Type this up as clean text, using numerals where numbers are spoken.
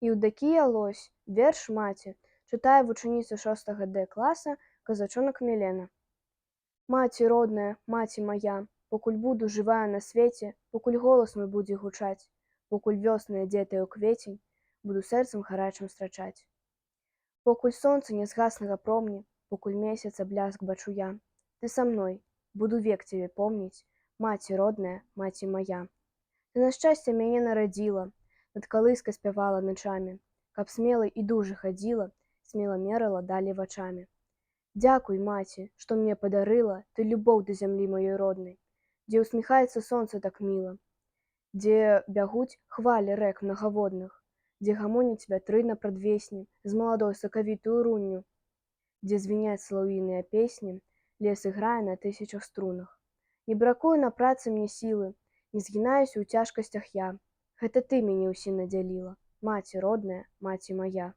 Еўдакія Лось, верш маці, чытае вучаніца 6 Д класа казачонак Мілена. Маці родная, маці мая, покуль буду жывая на свеце, покуль голас мой будзе гучаць, покуль вёсна ідзе ў квецень, буду сэрцам гарачым страчаць. Покуль сонца не згаснага промні, покуль месяца бляск бачу я, ты са мной, буду век цябе помніць, маці родная, маці мая. Ты на шчасце мяне нарадзіла, над калыскай спявала начамі, каб смелай і дужа хадзіла, смела мерала далей вачамі. Дзякуй, маці, што мне падарыла ты любоў да зямлі маёй роднай, дзе ўсміхаецца сонца так міла, дзе бягуць хвалі рэк мнагаводных, дзе гамоняць вятры на прадвесні з маладой сакавітую рунню, дзе звіняць салаўіныя песні, лес іграе на тысячах струнах. Не бракуе на працы мне сілы, не згінаюся ў цяжкасцях я. Гэта ты мяне ўсім надзяліла, маці родная, маці мая.